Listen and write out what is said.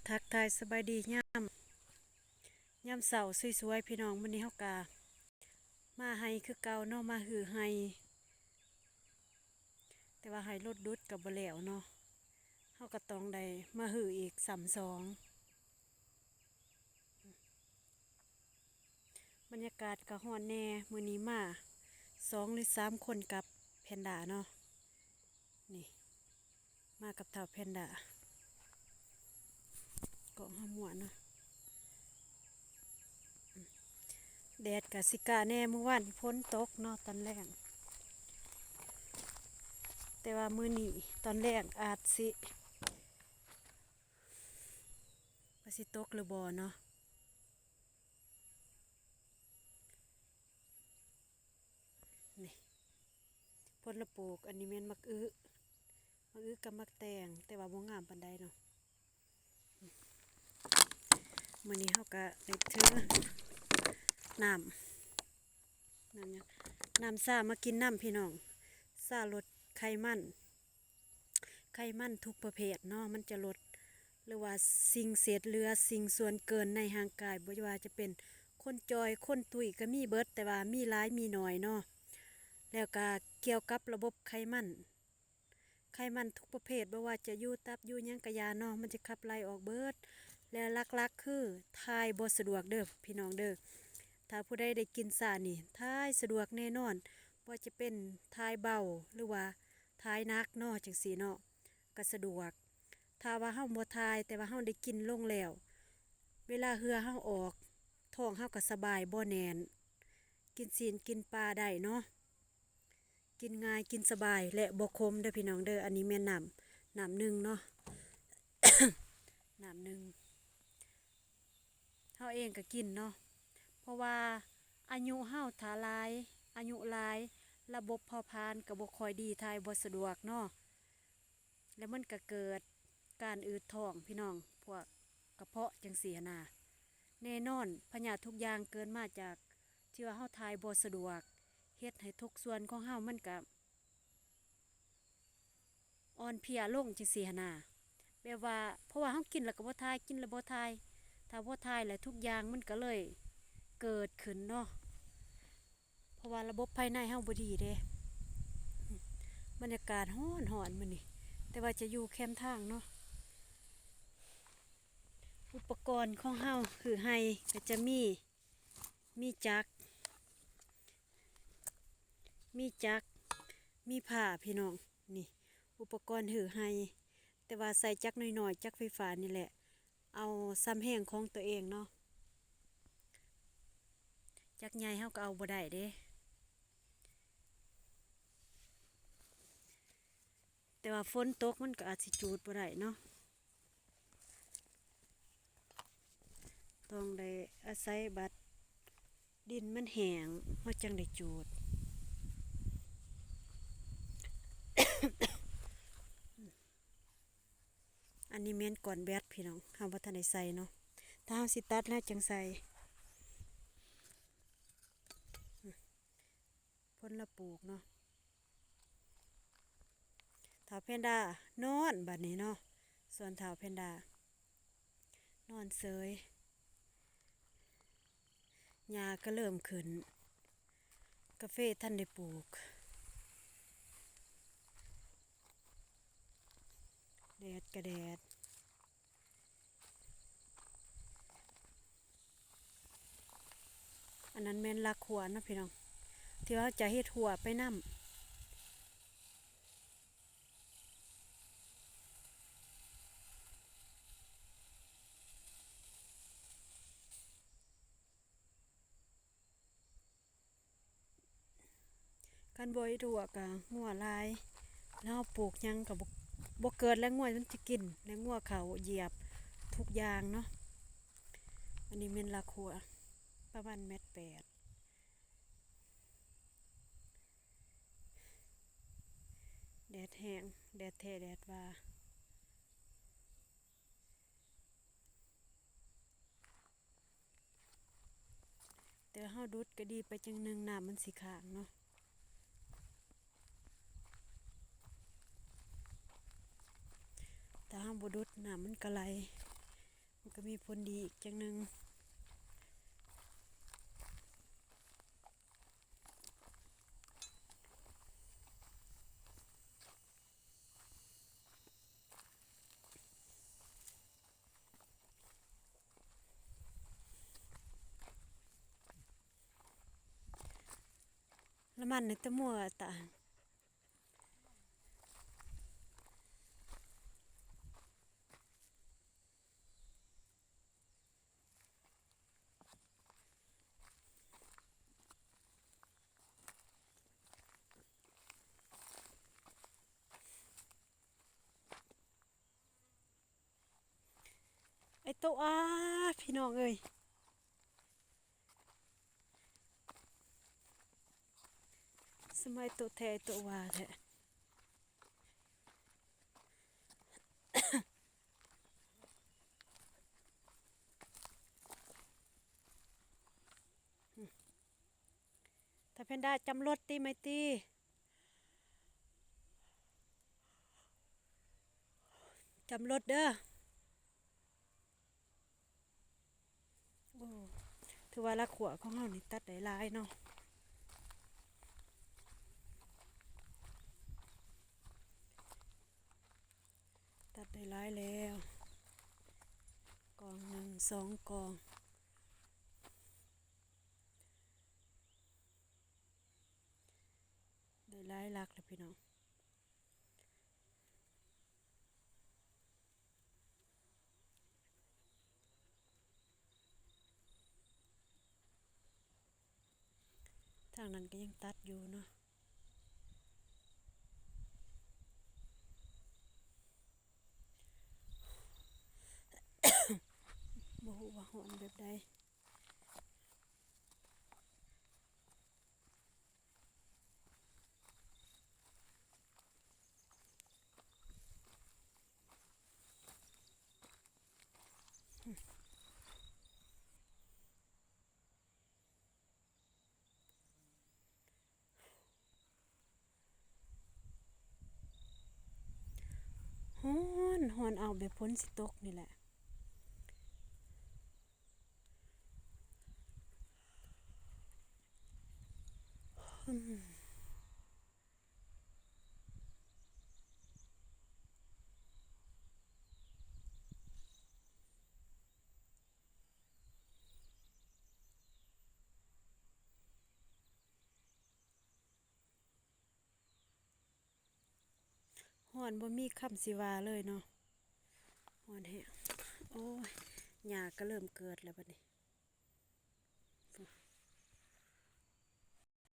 ทักทายสบายดีย่ำเสาสวยๆพี่น้องมื้อนี้เฮากะมาให้คือเก่าเนาะมาหือให้แต่ว่าให้รถดุดกับบ่แล้วเนาะเฮาก็ต้องได้มาหืออีก32บรรยากาศก็ร้อนแน่มื้อนี้มา2หรือ3คนกับแพนด้าเนาะนี่มากับเฒ่าแพนด้าเกาะห้าม่วนเนาะแดดก็สิกะแน่เมื่อวานฝนตกเนาะตอนแรกแต่ว่ามื้อนี้ตอนแรกอาจสิว่าสิตกหรือบ่เนาะนี่ผลปลูกอันนี้แม่นมักอื้อกับมักแตงแต่ว่าบ่งามปานใดเนาะมื้อนี้เฮาก็ได้ถือน้ำหยังน้ำซ่ามากินน้ำพี่น้องซ่าลดไขมันทุกประเภทเนาะมันจะลดหรือว่าสิ่งเศษเหลือสิ่งส่วนเกินในร่างกายบ่ว่าจะเป็นคนจอยคนตุ้ยก็มีเบิดแต่ว่ามีหลายมีน้อยเนาะแล้วก็เกี่ยวกับระบบไขมันทุกประเภทบ่ว่าจะอยู่ตับอยู่หยังกะยาเนาะมันจะขับไล่ออกเบิดและหลักๆคือทายบ่สะดวกเด้อพี่น้องเด้อถ้าผู้ใดได้กินซ่านี่ทายสะดวกแน่นอนบ่จะเป็นทายเบาหรือว่าทายหนักเนาะจังซี่เนาะก็สะดวกถ้าว่าเฮาบ่ทายแต่ว่าเฮาได้กินลงแล้วเวลาเหือเฮาออกท้องเฮาก็สบายบ่แน่นกินศีลกินปลาได้เนาะกินง่ายกินสบายและบ่ขมเด้อพี่น้องเด้ออันนี้แม่นน้ำหนึ่งเนาะ น้ำหนึ่งเฮาเองก็กินเนาะเพราะว่าอายุเฮาถ้าหลายอายุหลายระบบเผาผลาญก็บ่ค่อยดีทายบ่สะดวกเนาะแล้วมันก็เกิดการอืดท้องพี่น้องพวกกระเพาะจังซี่หั้นน่ะแน่นอนพยาธิทุกอย่างเกิดมาจากที่ว่าเฮาทายบ่สะดวกเฮ็ดให้ทุกส่วนของเฮามันก็อ่อนเพลียลงจังซี่หั้นน่ะแบบว่าเพราะว่าเฮากินแล้วก็บ่ทายกินแล้วบ่ทายถ้าบ่ทายแล้วทุกอย่างมันก็เลยเกิดขึ้นเนาะเพราะว่าระบบภายในเฮาบ่ดีเด้บรรยากาศร้อนมื้อนี้แต่ว่าจะอยู่แคมป์ทางเนาะอุปกรณ์ของเฮาคือไฮก็จะมีจักรมีจักรมีผ้าพี่น้องนี่อุปกรณ์หือไฮแต่ว่าใส่จักรน้อยๆจักรไฟฟ้านี่แหละเอาซ้ำแห้งของตัวเองเนาะจักรใหญ่เฮาก็เอาบ่ได้เด้แต่ว่าฝนตกมันก็อาจสิจูดบ่ได้เนาะต้องได้อาศัยบัดดินมันแห้งเฮาจังได้จูดอันนี้แม่นก่อนแบตพี่น้องเฮาบ่ทันได้ใส่เนาะถ้าเฮาสิตัดแล้วจังใส่ผลปลูกเนาะท้าวแพนด้านอนบัดนี้เนาะส่วนท้าวแพนด้านอนเซยหญ้าก็เริ่มขึ้นกาแฟท่านได้ปลูกแดดก็แดดอันนั้นแม่นลักหัวนะพี่น้องที่ว่าจะเฮ็ดหัวไปนำคันบ่เฮ็ดหัวก็งัวหลายแล้วเราปลูกหยังก็บ่เกิดแล้วงัวมันสิกินแล้วงัวเขาเหยียบทุกอย่างเนาะอันนี้แม่นลักหัวประมาณ1.8 เมตรแดดแห้งแดดแท้แดดว่าแต่เฮาดุดก็ดีไปจังหนึงน้ำมันสิค้างเนาะแต่เฮาบ่ดุดน้ำมันก็ไหล มันก็มีผลดีอีกจังหนึงแล้วมันในตะมัวตาไอ้โตอาพี่น้องเอ้ยสมัยโตแท้โตว่าแท้ถ้าเพนด้าจำรถตีไหมตีจำรถเด้อโอ้ถือว่าละขวของเฮานี่ตัดได้หลายเนาะตัดได้หลายแล้วกองหนึ่งสองกองได้หลายหลักแล้วพี่น้องทางนั้นก็ยังตัดอยู่เนาะบ่ฮู้ว่าฮ้อนแบบใดฮ้อนเอาแบบฝนสิตกนี่แหละฮ้อนบ่มีคำสิว่าเลยเนาะฮ้อนแฮงโอ้ยหญ้าก็เริ่มเกิดแล้วบัดนี้